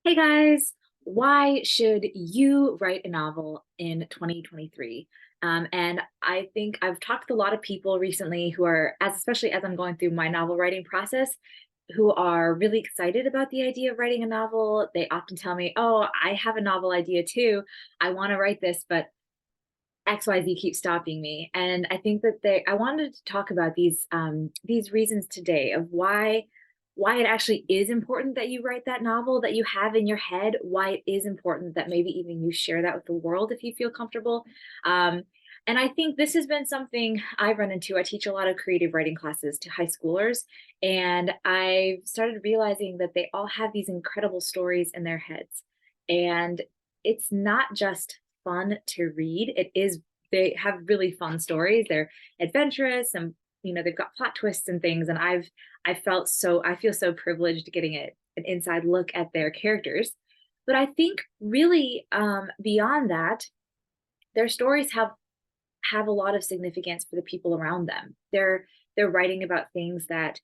Hey guys, why should you write a novel in 2023? And I think I've talked to a lot of people recently who are, especially as I'm going through my novel writing process, who are really excited about the idea of writing a novel. They often tell me, "Oh, I have a novel idea too. I want to write this, but XYZ keeps stopping me." And I think that I wanted to talk about these reasons today of why it actually is important that you write that novel that you have in your head, why it is important that maybe even you share that with the world if you feel comfortable. Um, and I think this has been something I've run into. I teach a lot of creative writing classes to high schoolers, and I've started realizing that they all have these incredible stories in their heads. And it's not just fun to read. They have really fun stories. They're adventurous and they've got plot twists and things. And I feel so privileged getting an inside look at their characters. But I think really beyond that, their stories have a lot of significance for the people around them. They're writing about things that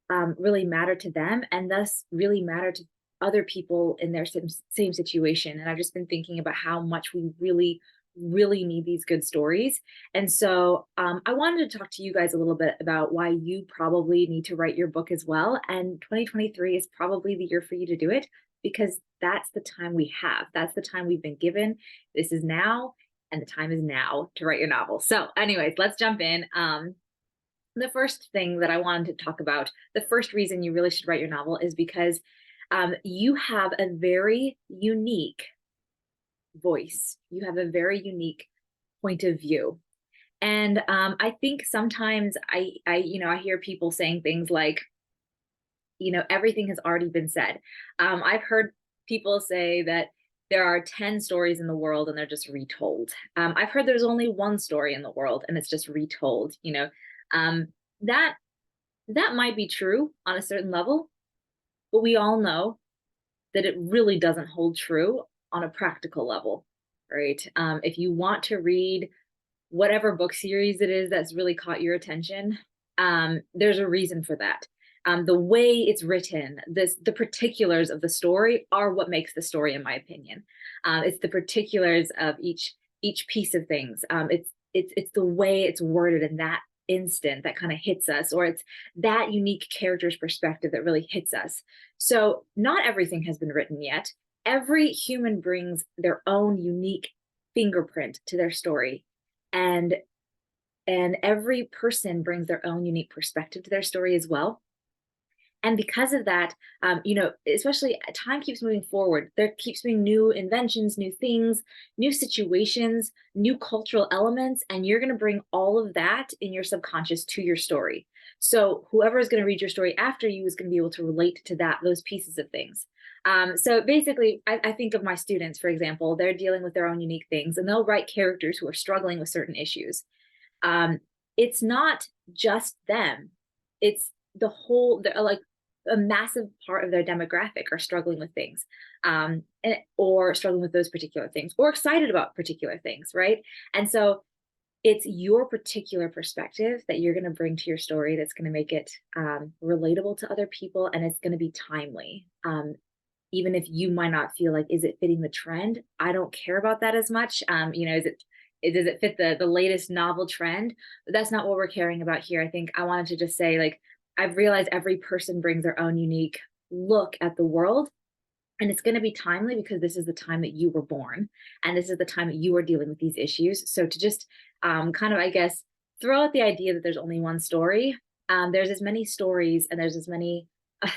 really matter to them and thus really matter to other people in their same situation. And I've just been thinking about how much we really need these good stories. And so I wanted to talk to you guys a little bit about why you probably need to write your book as well. And 2023 is probably the year for you to do it because that's the time we have. That's the time we've been given. This is now, and the time is now to write your novel. So, anyways, let's jump in. The first thing that I wanted to talk about, the first reason you really should write your novel is because you have a very unique voice. You have a very unique point of view. And I think sometimes I hear people saying things like, everything has already been said. I've heard people say that there are 10 stories in the world and they're just retold. I've heard there's only one story in the world and it's just retold. Um, that that might be true on a certain level, but we all know that it really doesn't hold true on a practical level, right? If you want to read whatever book series it is that's really caught your attention, there's a reason for that. The way it's written, the particulars of the story are what makes the story, in my opinion. It's the particulars of each piece of things. It's the way it's worded in that instant that kind of hits us, or it's that unique character's perspective that really hits us. So not everything has been written yet. Every human brings their own unique fingerprint to their story, and every person brings their own unique perspective to their story as well. And because of that, especially time keeps moving forward. There keeps being new inventions, new things, new situations, new cultural elements, and you're going to bring all of that in your subconscious to your story. So whoever is going to read your story after you is going to be able to relate to those pieces of things. So basically, I think of my students, for example, they're dealing with their own unique things, and they'll write characters who are struggling with certain issues. um, it's not just them. It's like a massive part of their demographic are struggling with things, or struggling with those particular things, or excited about particular things, right? And so it's your particular perspective that you're going to bring to your story that's going to make it relatable to other people, and it's going to be timely. Even if you might not feel like, is it fitting the trend? I don't care about that as much. Does it fit the latest novel trend? But that's not what we're caring about here. I think I wanted to just say, like, I've realized every person brings their own unique look at the world, and it's going to be timely because this is the time that you were born, and this is the time that you are dealing with these issues. So to just kind of, I guess, throw out the idea that there's only one story. There's as many stories, and there's as many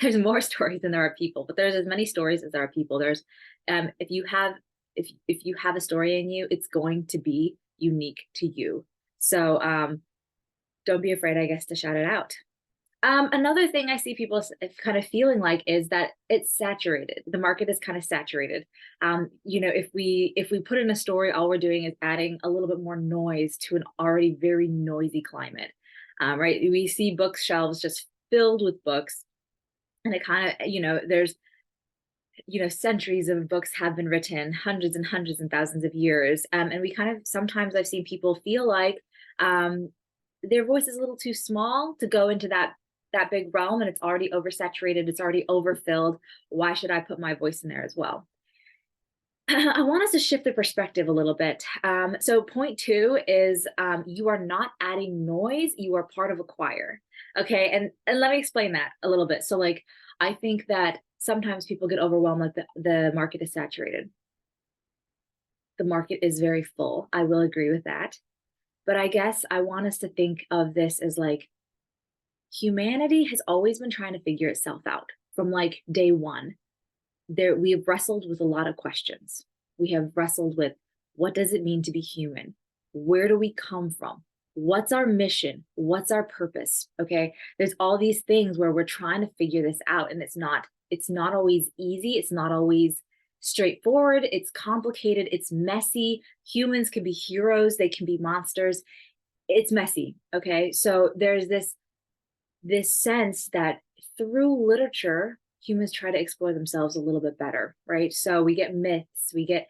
there's more stories than there are people, but there's as many stories as there are people. There's if you have if you have a story in you, it's going to be unique to you. So don't be afraid, I guess, to shout it out. Another thing I see people kind of feeling like is that it's saturated. The market is kind of saturated. If we put in a story, all we're doing is adding a little bit more noise to an already very noisy climate. Right? We see bookshelves just filled with books, and it kind of, there's, centuries of books have been written, hundreds and hundreds and thousands of years, and we kind of, sometimes I've seen people feel like their voice is a little too small to go into that that big realm and it's already oversaturated, it's already overfilled. Why should I put my voice in there as well? I want us to shift the perspective a little bit. So, point two is you are not adding noise, you are part of a choir. Okay. And let me explain that a little bit. So, like, I think that sometimes people get overwhelmed, like the market is saturated. The market is very full. I will agree with that. But I guess I want us to think of this as like humanity has always been trying to figure itself out from like day one. There we have wrestled with a lot of questions. We have wrestled with what does it mean to be human? Where do we come from? What's our mission? What's our purpose? Okay? There's all these things where we're trying to figure this out and it's not always easy, it's not always straightforward, it's complicated, it's messy. Humans can be heroes, they can be monsters. It's messy, okay? So there's this sense that through literature, humans try to explore themselves a little bit better, right? So we get myths, we get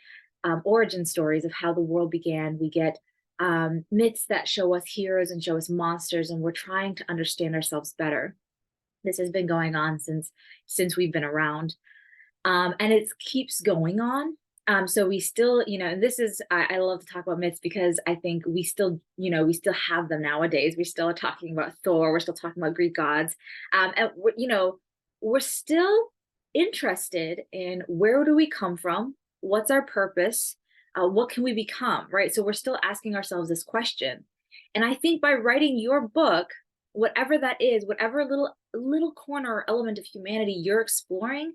origin stories of how the world began, we get myths that show us heroes and show us monsters, and we're trying to understand ourselves better. This has been going on since we've been around, and it keeps going on. So we still, and this is I love to talk about myths because I think we still, we still have them nowadays. We still are talking about Thor. We're still talking about Greek gods, and we're still interested in where do we come from, what's our purpose, what can we become, right? So we're still asking ourselves this question, and I think by writing your book, whatever that is, whatever little corner or element of humanity you're exploring,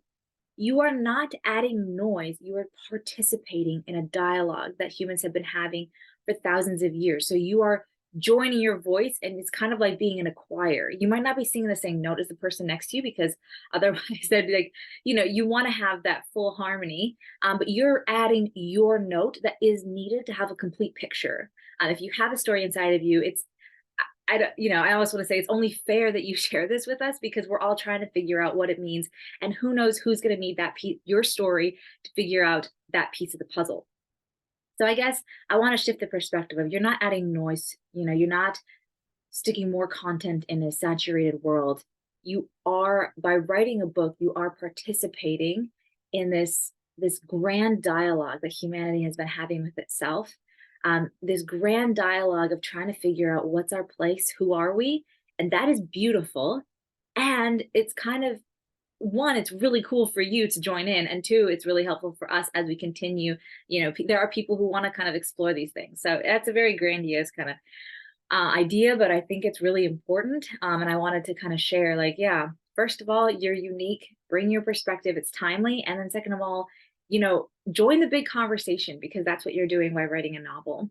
you are not adding noise, you are participating in a dialogue that humans have been having for thousands of years. So you are joining your voice, and it's kind of like being in a choir. You might not be singing the same note as the person next to you because otherwise they'd be like, you want to have that full harmony, but you're adding your note that is needed to have a complete picture. If you have a story inside of you, it's I don't, I always want to say it's only fair that you share this with us because we're all trying to figure out what it means, and who knows who's going to need that piece, your story, to figure out that piece of the puzzle. So I guess I want to shift the perspective of you're not adding noise, you're not sticking more content in a saturated world. You are, by writing a book, you are participating in this grand dialogue that humanity has been having with itself, this grand dialogue of trying to figure out what's our place, who are we, and that is beautiful. And it's kind of, one, it's really cool for you to join in, and two, it's really helpful for us as we continue. There are people who want to kind of explore these things, so that's a very grandiose kind of idea, but I think it's really important. And I wanted to kind of share, like, yeah, first of all, you're unique, bring your perspective, it's timely. And then, second of all, join the big conversation because that's what you're doing by writing a novel.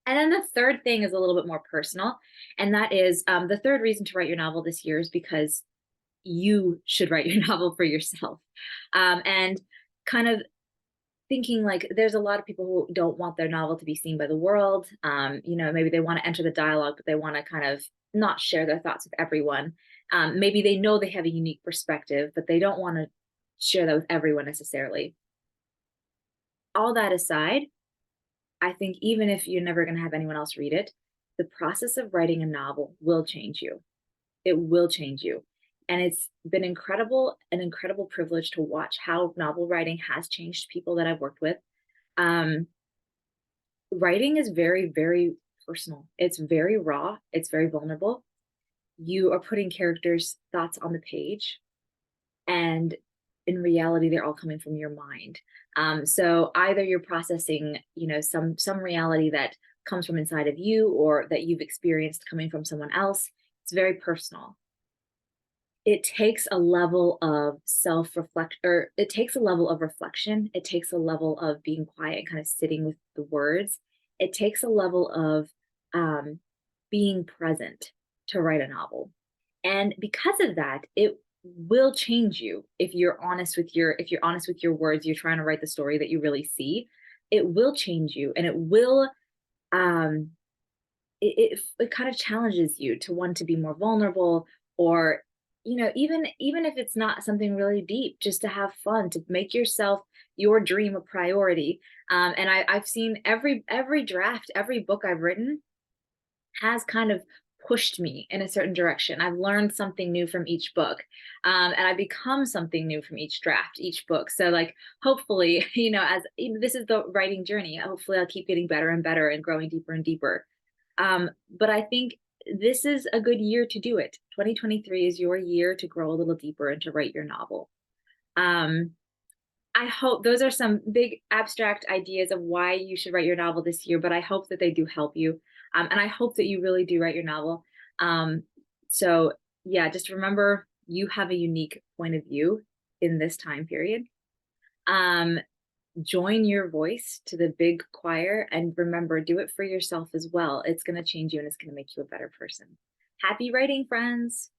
And then the third thing is a little bit more personal. And that is the third reason to write your novel this year is because you should write your novel for yourself. And kind of thinking like there's a lot of people who don't want their novel to be seen by the world. Maybe they want to enter the dialogue, but they want to kind of not share their thoughts with everyone. Maybe they know they have a unique perspective, but they don't want to share that with everyone necessarily. All that aside, I think even if you're never going to have anyone else read it, the process of writing a novel will change you. It will change you. And it's been an incredible privilege to watch how novel writing has changed people that I've worked with. Um, Writing is very, very personal. It's very raw. It's very vulnerable. You are putting characters' thoughts on the page, and in reality, they're all coming from your mind. So either you're processing, some reality that comes from inside of you, or that you've experienced coming from someone else. It's very personal. It takes a level of self-reflect, or it takes a level of reflection. It takes a level of being quiet and kind of sitting with the words. It takes a level of being present to write a novel. And because of that, it will change you if you're honest with your words, you're trying to write the story that you really see. It will change you, and it will um it kind of challenges you to want to be more vulnerable, or even if it's not something really deep, just to have fun, to make yourself your dream a priority. And I've seen every draft, every book I've written has kind of pushed me in a certain direction. I've learned something new from each book, and I become something new from each draft, each book. So, like, hopefully, as this is the writing journey, hopefully, I'll keep getting better and better and growing deeper and deeper. But I think this is a good year to do it. 2023 is your year to grow a little deeper and to write your novel. Um, I hope those are some big abstract ideas of why you should write your novel this year, but I hope that they do help you. And I hope that you really do write your novel. Um, so, yeah, just remember you have a unique point of view in this time period. Um, Join your voice to the big choir and remember, do it for yourself as well. It's going to change you and it's going to make you a better person. Happy writing, friends.